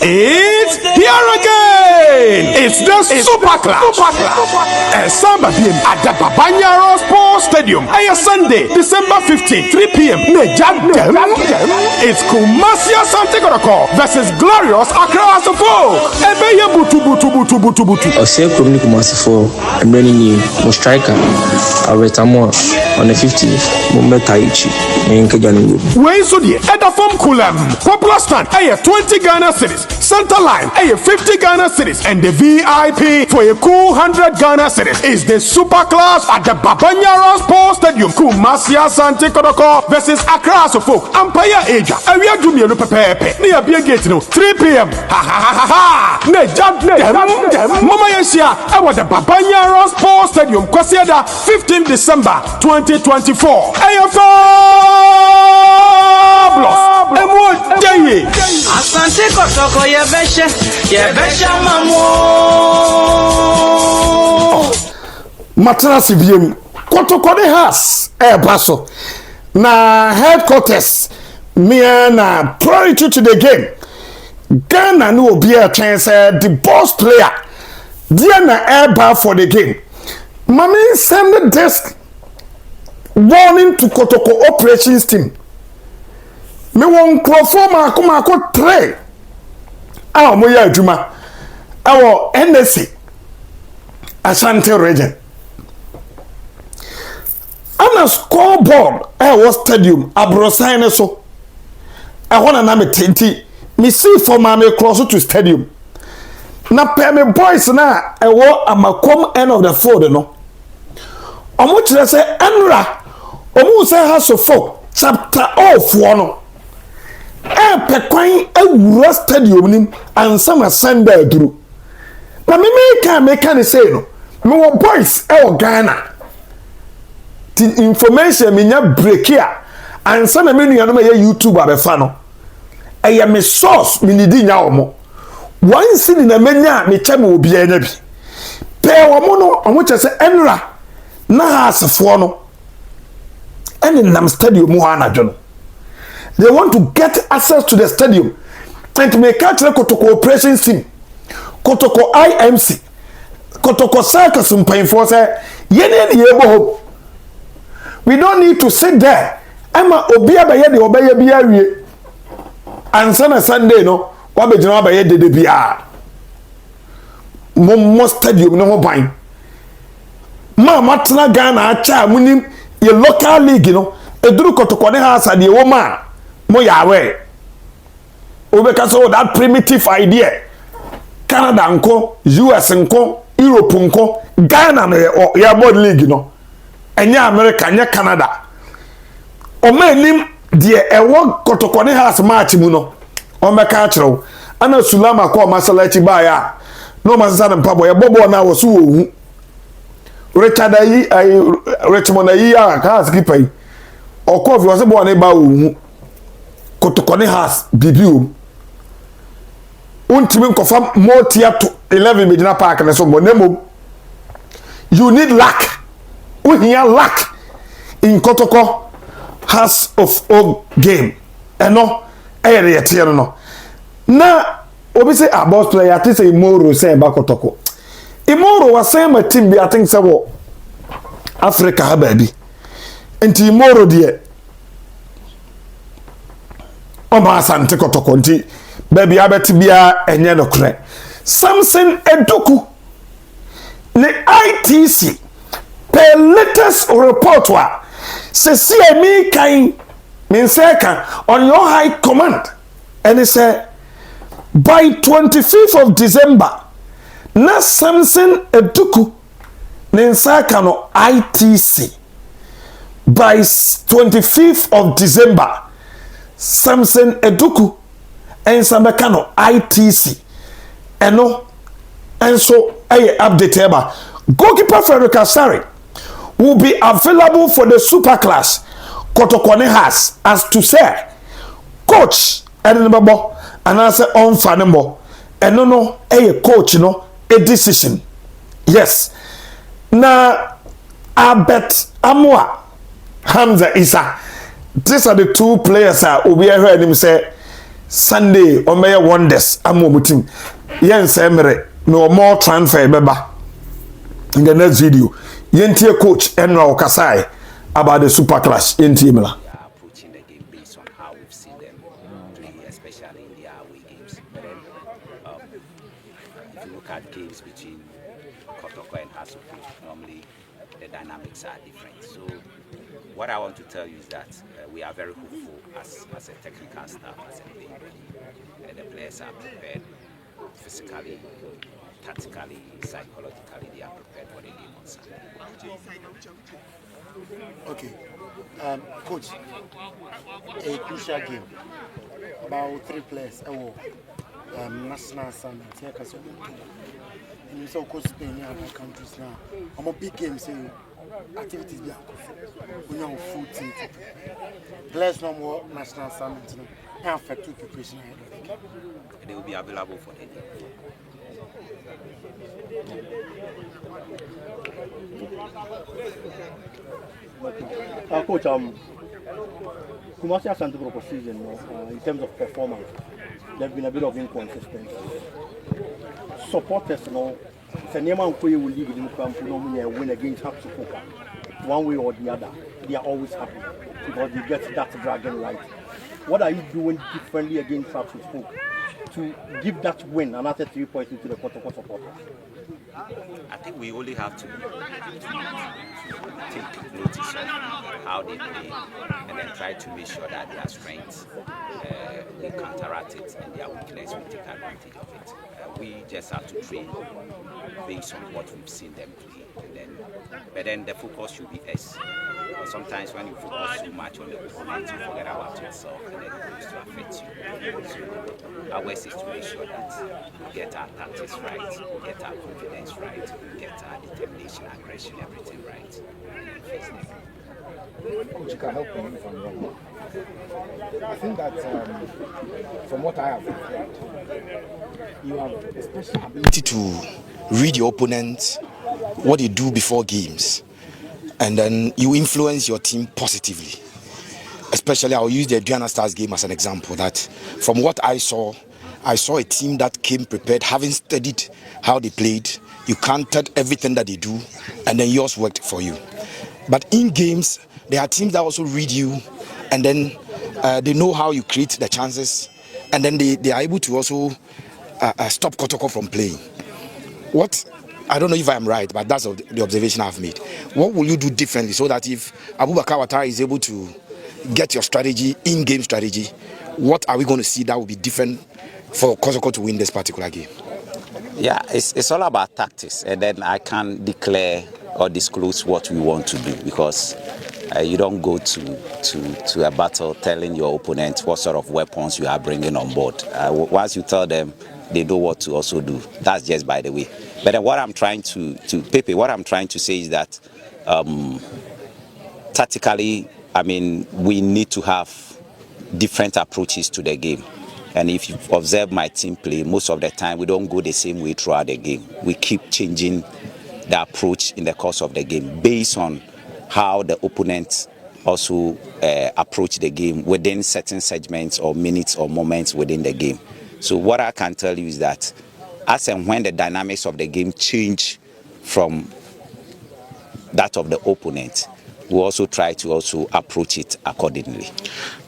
It's here again. It's the Super Clash. And Samba BM at the Babanyaro Sports Stadium. And Sunday, December 15, 3 p.m. It's Kumasi Asante Kotoko versus Glorious Accra Asafo. Ebeye butu. Ose Kumni Kumasi for Emeni mo striker. Aretamo on the 50th. Mumbe Taichi. Where is the Edda from Kulam? Popular stand, 20 Ghana cities. Center line, 50 Ghana cities. And the VIP for a cool 100 Ghana cities is the Super Clash at the Babanyaro Sports Stadium. Kumasi Asante Kotoko versus Accra Asafo. Empire Asia. And we are doing a pepe. Near Beer Gate, 3 p.m. Mama Yesia, I was the Babanyaro Sports Stadium. Kwasiada, 15 December 2024. Asante Kotoko yebesha mamo. Matrasi biem Kotoko de has baso na headquarters me na priority to the game. Ghana no be a chance the boss player there na air for the game. Mami send the desk warning to Kotoko operations team. Me won crofo mako 3 mo ya adwuma awo NSC Asante region ana scoreboard was stadium abrosan so wanna na me tenti me see for ma me cross to stadium na pe me boys na wo amakom end of the field no omo kire se enra omo se ha so for chapter of no pekwan awura stadium nim ansama Sunday duru na me make ne say no me wo boys Ghana the information me nya break here ansama me nua no me YouTube abefa no me source me nidi nya omo one city na menya me che me obi anya bi pe wo mo no omo che se enra na asefo no ene nam stadium mu anadwo no. They want to get access to the stadium and to make catch the Kotoko operations team, Kotoko IMC, Kotoko circus and paying for say, we don't need to sit there. I'm a obia by the obey biya and Sunday no, what be job by the BR. Mo stadium no buying. Matna Ghana cha munim your local league, Edru Kotoko ne has a woman. Moya we obeka so that primitive idea Canada nko US nko Europe nko Ghana no ya board league no enye America enye Canada o manim de ewo Kotoko ne has match mu no o meka kire ana Sulama ko masalachi ba ya no masasa mpabo ya bobo na wo so ohu Richard ayi Richmond ayi ya ka skipper yi okofi wo se bo na ba ohu Kotoko ne has bibium untimi nkofa motia to 11 Medina Park na so bonemo you need luck uhia luck in Kotoko has of all game eno ere yete no na obi say a boss player ati say Moro say ba Kotoko Imoro was say my team bi I think say wo Africa ha ba bi enti Moro de Oma Asante Kotoko nti baby abeti bia enye no kre Samson Eduku ne ITC per latest report wa se CME kan minseka on your high command and it said by 25th of December na Samson Eduku ninsaka no ITC by 25th of December Samson Eduku and Samekano ITC eno enso update eba goalkeeper Frederick Asari will be available for the Super Clash Kotoko ne has as to say coach enebabo anase onfanembo eno no coach no a decision yes na Abet Amwa Hamza Isa these are the two players obi heard him say Sunday omeye wonders amo mutim yen semre no more transfer beba in the next video yentie coach Enra Okasai about the super clash yentie mla. Approaching the game based on how we've seen them play, especially in their away games. But then, if you look at games between Kotoko and Hasuku, normally the dynamics are different. So what I want to tell you is that we are very hopeful as a technical staff, as a team. The players are prepared physically, tactically, psychologically. They are prepared for the game on Sunday. Okay, coach, a crucial game. About 3 players. National summit. And you saw coach Spain and other countries now. I'm a big game, so activities be we have food team. Players no more national summit. Now affect preparation ahead of the game. They will be available for the game. Coach, Kumasi Asante Kotoko season, in terms of performance, there's been a bit of inconsistency. Supporters, it's a name of who will league in the win against Hapsuko. One way or the other, they are always happy because they get that dragon right. What are you doing differently against Hapsuko to give that win another 3 points into the Kotoko supporters? I think we only have to take notice of how they play and then try to make sure that their strengths, we counteract it, and their weakness, we take advantage of it. We just have to train based on what we've seen them play. But then the focus should be us. Sometimes when you focus too much on the opponent, you forget about yourself, and then it goes to affect you. So our work is to make sure that we get our tactics right, we get our confidence right, we get our determination, aggression, everything right. Coach, you can help me if I'm wrong. I think that from what I have heard, you have a special ability to read your opponent, what they do before games, and then you influence your team positively. Especially, I'll use the Diana Stars game as an example. That from what I saw a team that came prepared, having studied how they played. You counted everything that they do, and then yours worked for you. But in games, there are teams that also read you, and then they know how you create the chances, and then they are able to also stop Kotoko from playing. I don't know if I'm right, but that's the observation I've made. What will you do differently so that if Abubakar Ouattara is able to get your strategy, in-game strategy, what are we going to see that will be different for Kotoko to win this particular game? Yeah, it's all about tactics, and then I can't declare or disclose what we want to do because you don't go to a battle telling your opponent what sort of weapons you are bringing on board. Once you tell them, they know what to also do. That's just by the way. But then what I'm trying to say is that tactically, I mean, we need to have different approaches to the game. And if you observe my team play, most of the time we don't go the same way throughout the game. We keep changing the approach in the course of the game based on how the opponents also approach the game within certain segments or minutes or moments within the game. So what I can tell you is that as and when the dynamics of the game change from that of the opponent, we also try to also approach it accordingly.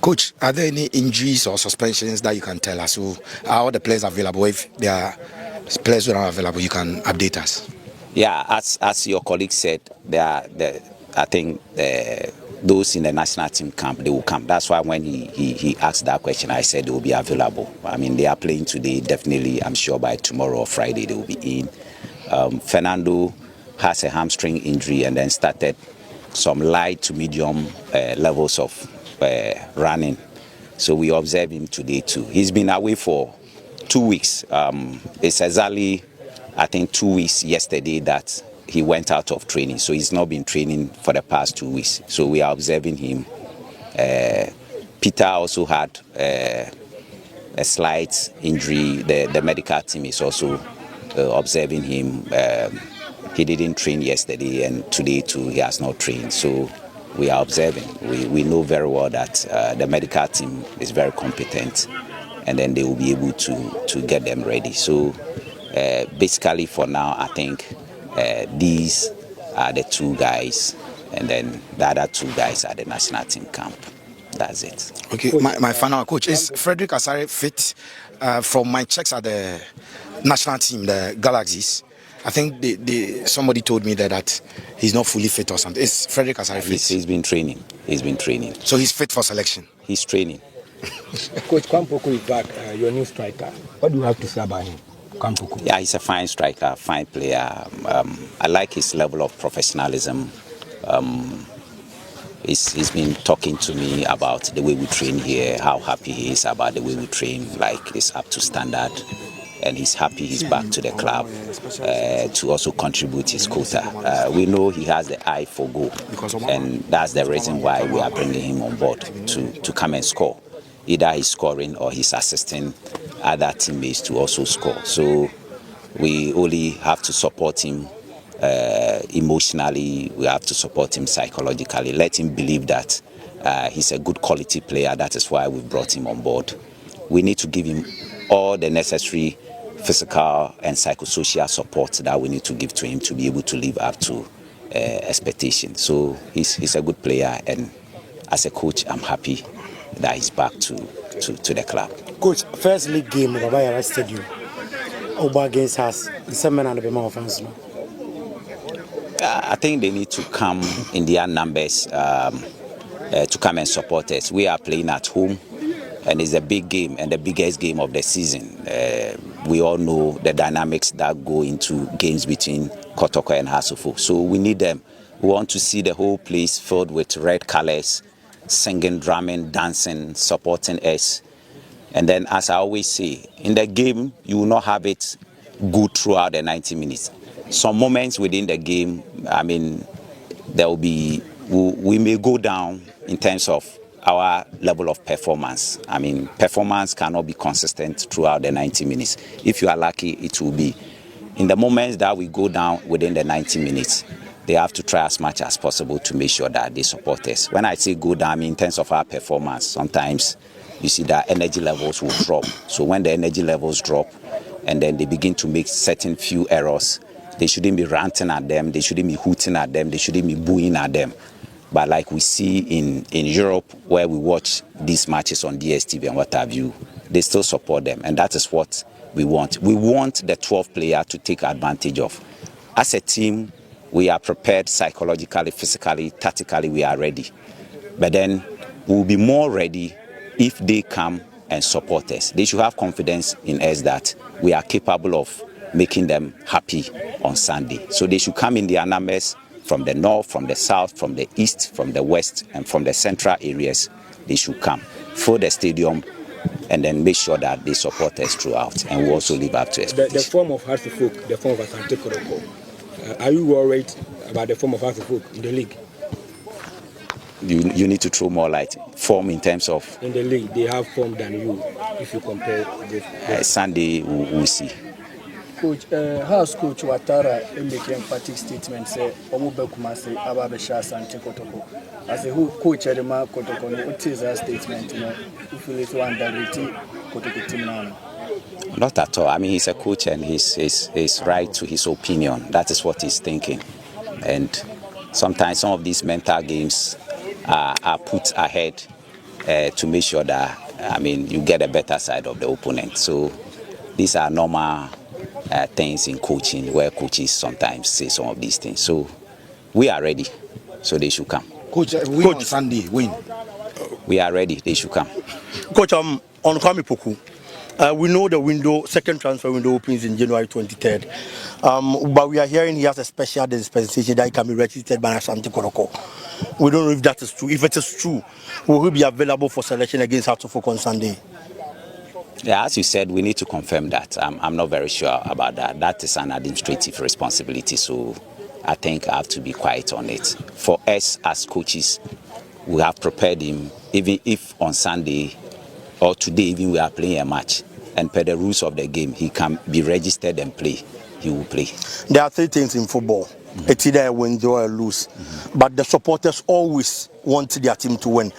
Coach, are there any injuries or suspensions that you can tell us? So are all the players available? If there are players who are not available, you can update us. Yeah, as your colleague said, I think those in the national team camp, they will come. That's why when he asked that question, I said they will be available. I mean, they are playing today. Definitely, I'm sure by tomorrow or Friday they will be in. Fernando has a hamstring injury and then started some light to medium levels of running. So we observe him today too. He's been away for 2 weeks. It's exactly, I think, 2 weeks yesterday that he went out of training. So he's not been training for the past 2 weeks. So we are observing him. Peter also had a slight injury. The medical team is also observing him. He didn't train yesterday, and today too he has not trained. So we are observing. We know very well that the medical team is very competent, and then they will be able to get them ready. So basically for now, I think these are the two guys, and then the other two guys are the national team camp. That's it. Okay, my final coach is Frederick Asare fit. From my checks at the national team, the Galaxies, I think somebody told me that he's not fully fit or something. Is Frederick Asare fit? He's been training. So he's fit for selection? He's training. Coach Kotoko is back, your new striker. What do you have to say about him? Kotoko. Yeah, he's a fine striker, fine player. I like his level of professionalism. He's been talking to me about the way we train here, how happy he is about the way we train, like it's up to standard. And he's happy he's back to the club to also contribute his quota. We know he has the eye for goal, and that's the reason why we are bringing him on board to come and score. Either he's scoring or he's assisting other teammates to also score. So we only have to support him emotionally, we have to support him psychologically, let him believe that he's a good quality player. That is why we brought him on board. We need to give him all the necessary physical and psychosocial support that we need to give to him to be able to live up to expectations. So he's a good player, and as a coach, I'm happy that he's back to the club. Coach, first league game, Babayara Stadium, Oba against us, the 7 and the Bema offense. I think they need to come in their numbers to come and support us. We are playing at home, and it's a big game and the biggest game of the season. We all know the dynamics that go into games between Kotoko and Hasufo. So we need them. We want to see the whole place filled with red colors, singing, drumming, dancing, supporting us. And then, as I always say, in the game, you will not have it good throughout the 90 minutes. Some moments within the game, I mean, there will be, we may go down in terms of our level of performance. I mean, performance cannot be consistent throughout the 90 minutes. If you are lucky, it will be. In the moments that we go down within the 90 minutes, they have to try as much as possible to make sure that they support us. When I say go down, I mean in terms of our performance, sometimes you see that energy levels will drop. So when the energy levels drop and then they begin to make certain few errors, they shouldn't be ranting at them, they shouldn't be hooting at them, they shouldn't be booing at them. But like we see in Europe, where we watch these matches on DSTV and what have you, they still support them. And that is what we want. We want the 12th player to take advantage of. As a team, we are prepared psychologically, physically, tactically, we are ready. But then we'll be more ready if they come and support us. They should have confidence in us that we are capable of making them happy on Sunday. So they should come in their numbers from the north, from the south, from the east, from the west, and from the central areas. They should come, fill the stadium, and then make sure that they support us throughout, and we also live up to expectations. The form of Hasufo, the form of Asante Kotoko, are you worried about the form of Hasufo in the league? You need to throw more light. Form in terms of? In the league, they have form than you, if you compare this. Sunday, we'll see. Coach, House Coach Watara make emphatic statement say Omobe Kumasi Ababesha Asante Kotoko. As a who coach Edema Kotoko, what is that statement? You know, if you little underrated Kotoko team now. Not at all. I mean, he's a coach and he's right to his opinion. That is what he's thinking. And sometimes some of these mental games are put ahead to make sure that, I mean, you get a better side of the opponent. So these are normal things in coaching where coaches sometimes say some of these things. So we are ready. So they should come. Coach, on Sunday, win. We are ready. They should come. Coach, on Kwame Poku. We know the second transfer window opens in January 23rd. But we are hearing he has a special dispensation that can be registered by Asante Kotoko. We don't know if that is true. If it is true, will he be available for selection against Hasufo on Sunday? Yeah, as you said, we need to confirm that. I'm not very sure about that. That is an administrative responsibility, so I think I have to be quiet on it. For us as coaches, we have prepared him, even if on Sunday or today even we are playing a match, and per the rules of the game, he can be registered and play. He will play. There are three things in football. It's either a win or a lose. But the supporters always want their team to win.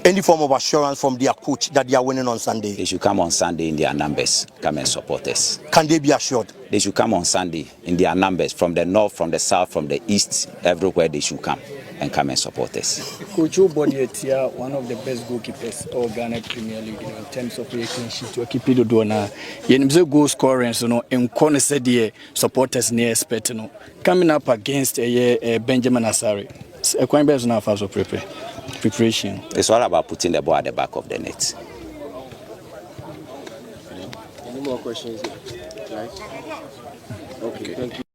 any form of assurance from their coach that they are winning on Sunday? They should come on Sunday in their numbers, come and support us. Can they be assured? They should come on Sunday in their numbers, from the north, from the south, from the east, everywhere they should come and support us. Coach Obodietia, one of the best goalkeepers of Ghana Premier League, in terms of clean sheet to keep it doing. Yenimze goal scoring, in corner said the supporters near expect coming up against a Benjamin Asari. A quite best now for preparation. It's all about putting the ball at the back of the net. Any more questions? Right? Okay, thank you.